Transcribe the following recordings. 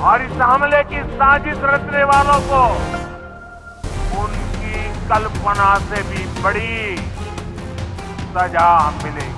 और इस हमले की साजिश रचने वालों को उनकी कल्पना से भी बड़ी सजा मिलेगी।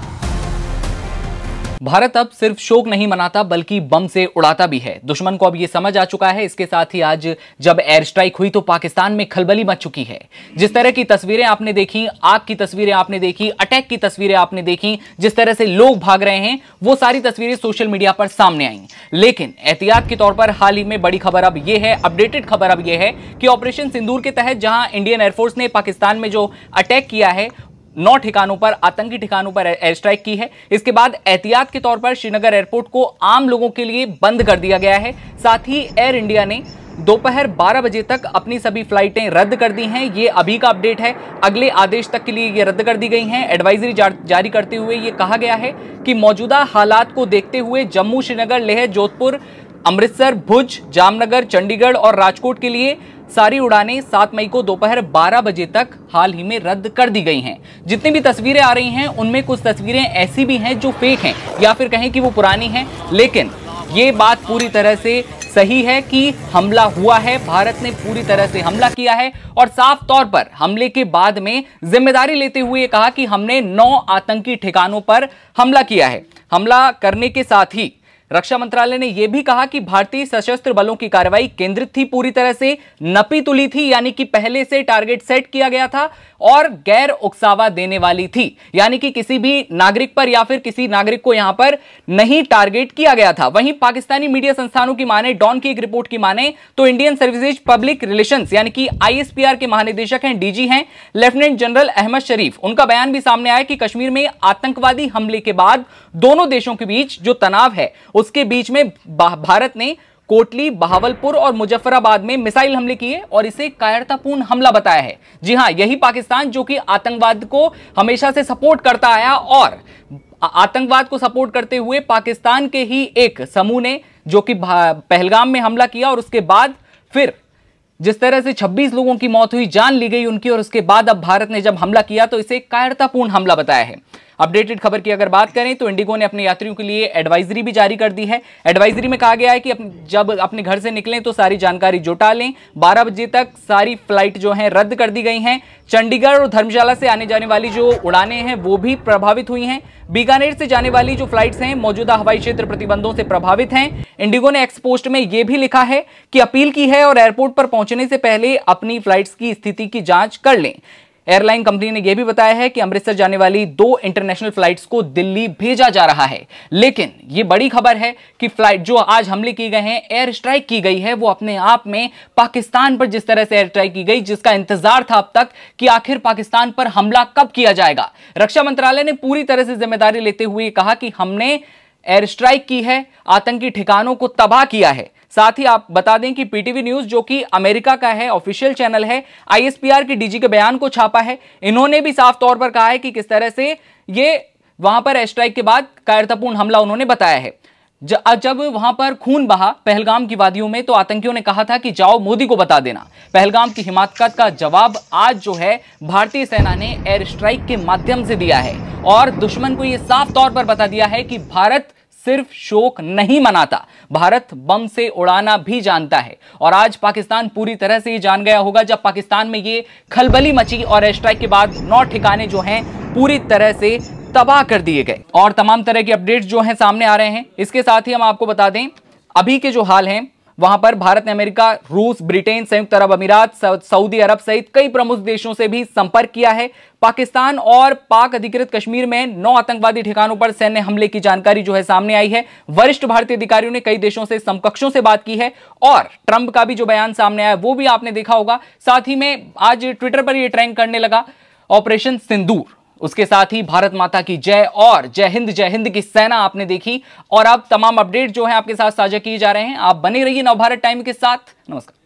भारत अब सिर्फ शोक नहीं मनाता बल्कि बम से उड़ाता भी है। दुश्मन को अब यह समझ आ चुका है। इसके साथ ही आज जब एयर स्ट्राइक हुई तो पाकिस्तान में खलबली मच चुकी है। जिस तरह की तस्वीरें आपने देखी, आग की तस्वीरें आपने देखी, अटैक की तस्वीरें आपने देखी, जिस तरह से लोग भाग रहे हैं, वो सारी तस्वीरें सोशल मीडिया पर सामने आई। लेकिन एहतियात के तौर पर हाल ही में बड़ी खबर अब यह है, अपडेटेड खबर अब यह है कि ऑपरेशन सिंदूर के तहत जहां इंडियन एयरफोर्स ने पाकिस्तान में जो अटैक किया है, 9 ठिकानों पर, आतंकी ठिकानों पर एयर स्ट्राइक की है। इसके बाद एहतियात के तौर पर श्रीनगर एयरपोर्ट को आम लोगों के लिए बंद कर दिया गया है। साथ ही एयर इंडिया ने दोपहर 12 बजे तक अपनी सभी फ्लाइटें रद्द कर दी हैं। ये अभी का अपडेट है, अगले आदेश तक के लिए ये रद्द कर दी गई हैं। एडवाइजरी जारी करते हुए ये कहा गया है कि मौजूदा हालात को देखते हुए जम्मू, श्रीनगर, लेह, जोधपुर, अमृतसर, भुज, जामनगर, चंडीगढ़ और राजकोट के लिए सारी उड़ानें 7 मई को दोपहर 12 बजे तक हाल ही में रद्द कर दी गई हैं। जितनी भी तस्वीरें आ रही हैं उनमें कुछ तस्वीरें ऐसी भी हैं जो फेक हैं या फिर कहें कि वो पुरानी हैं, लेकिन ये बात पूरी तरह से सही है कि हमला हुआ है। भारत ने पूरी तरह से हमला किया है और साफ तौर पर हमले के बाद में जिम्मेदारी लेते हुए कहा कि हमने 9 आतंकी ठिकानों पर हमला किया है। हमला करने के साथ ही रक्षा मंत्रालय ने यह भी कहा कि भारतीय सशस्त्र बलों की कार्रवाई केंद्रित थी, पूरी तरह से नपी तुली थी, यानी कि पहले से टारगेट सेट किया गया था और गैर उकसावा देने वाली थी, यानी कि किसी भी नागरिक पर या फिर किसी नागरिक को यहां पर नहीं टारगेट किया गया था। वहीं पाकिस्तानी मीडिया संस्थानों की माने, डॉन की एक रिपोर्ट की माने तो इंडियन सर्विसेज पब्लिक रिलेशंस यानी कि ISPR के महानिदेशक हैं, DG हैं लेफ्टिनेंट जनरल अहमद शरीफ। उनका बयान भी सामने आया कि कश्मीर में आतंकवादी हमले के बाद दोनों देशों के बीच जो तनाव है उसके बीच में भारत ने कोटली, बहावलपुर और मुजफ्फराबाद में मिसाइल हमले किए और इसे कायरतापूर्ण हमला बताया है। जी हां, यही पाकिस्तान जो कि आतंकवाद को हमेशा से सपोर्ट करता आया और आतंकवाद को सपोर्ट करते हुए पाकिस्तान के ही एक समूह ने जो कि पहलगाम में हमला किया और उसके बाद फिर जिस तरह से 26 लोगों की मौत हुई, जान ली गई उनकी, और उसके बाद अब भारत ने जब हमला किया तो इसे कायरतापूर्ण हमला बताया है। अपडेटेड खबर की अगर बात करें तो इंडिगो ने अपने यात्रियों के लिए एडवाइजरी भी जारी कर दी है। एडवाइजरी में कहा गया है कि जब अपने घर से निकलें तो सारी जानकारी जुटा लें। 12 बजे तक सारी फ्लाइट जो हैं रद्द कर दी गई हैं। चंडीगढ़ और धर्मशाला से आने जाने वाली जो उड़ानें हैं वो भी प्रभावित हुई हैं। बीकानेर से जाने वाली जो फ्लाइट्स हैं मौजूदा हवाई क्षेत्र प्रतिबंधों से प्रभावित हैं। इंडिगो ने एक्स पोस्ट में यह भी लिखा है कि अपील की है और एयरपोर्ट पर पहुंचने से पहले अपनी फ्लाइट्स की स्थिति की जांच कर लें। एयरलाइन कंपनी ने यह भी बताया है कि अमृतसर जाने वाली 2 इंटरनेशनल फ्लाइट्स को दिल्ली भेजा जा रहा है। लेकिन यह बड़ी खबर है कि फ्लाइट जो आज हमले की गए हैं, एयर स्ट्राइक की गई है, वो अपने आप में पाकिस्तान पर जिस तरह से एयर स्ट्राइक की गई, जिसका इंतजार था अब तक कि आखिर पाकिस्तान पर हमला कब किया जाएगा। रक्षा मंत्रालय ने पूरी तरह से जिम्मेदारी लेते हुए कहा कि हमने एयर स्ट्राइक की है, आतंकी ठिकानों को तबाह किया है। साथ ही आप बता दें कि PTV न्यूज जो कि अमेरिका का है, ऑफिशियल चैनल है, ISPR की DG के बयान को छापा है। इन्होंने भी साफ तौर पर कहा है कि किस तरह से ये वहां पर एयर स्ट्राइक के बाद कायरतापूर्ण हमला उन्होंने बताया है। जब वहां पर खून बहा पहलगाम की वादियों में तो आतंकियों ने कहा था कि जाओ मोदी को बता देना। पहलगाम की हिमाकत का जवाब आज जो है भारतीय सेना ने एयर स्ट्राइक के माध्यम से दिया है और दुश्मन को यह साफ तौर पर बता दिया है कि भारत सिर्फ शोक नहीं मनाता, भारत बम से उड़ाना भी जानता है। और आज पाकिस्तान पूरी तरह से ये जान गया होगा जब पाकिस्तान में ये खलबली मची और एयर स्ट्राइक के बाद 9 ठिकाने जो हैं पूरी तरह से तबाह कर दिए गए और तमाम तरह के अपडेट्स जो हैं सामने आ रहे हैं। इसके साथ ही हम आपको बता दें अभी के जो हाल हैं वहां पर भारत ने अमेरिका, रूस, ब्रिटेन, संयुक्त अरब अमीरात, सऊदी अरब सहित कई प्रमुख देशों से भी संपर्क किया है। पाकिस्तान और पाक अधिकृत कश्मीर में 9 आतंकवादी ठिकानों पर सैन्य हमले की जानकारी जो है सामने आई है। वरिष्ठ भारतीय अधिकारियों ने कई देशों से समकक्षों से बात की है और ट्रंप का भी जो बयान सामने आया वो भी आपने देखा होगा। साथ ही में आज ट्विटर पर यह ट्रेंड करने लगा ऑपरेशन सिंदूर। उसके साथ ही भारत माता की जय और जय हिंद की सेना आपने देखी। और अब तमाम अपडेट जो है आपके साथ साझा किए जा रहे हैं। आप बने रहिए नवभारत टाइम के साथ। नमस्कार।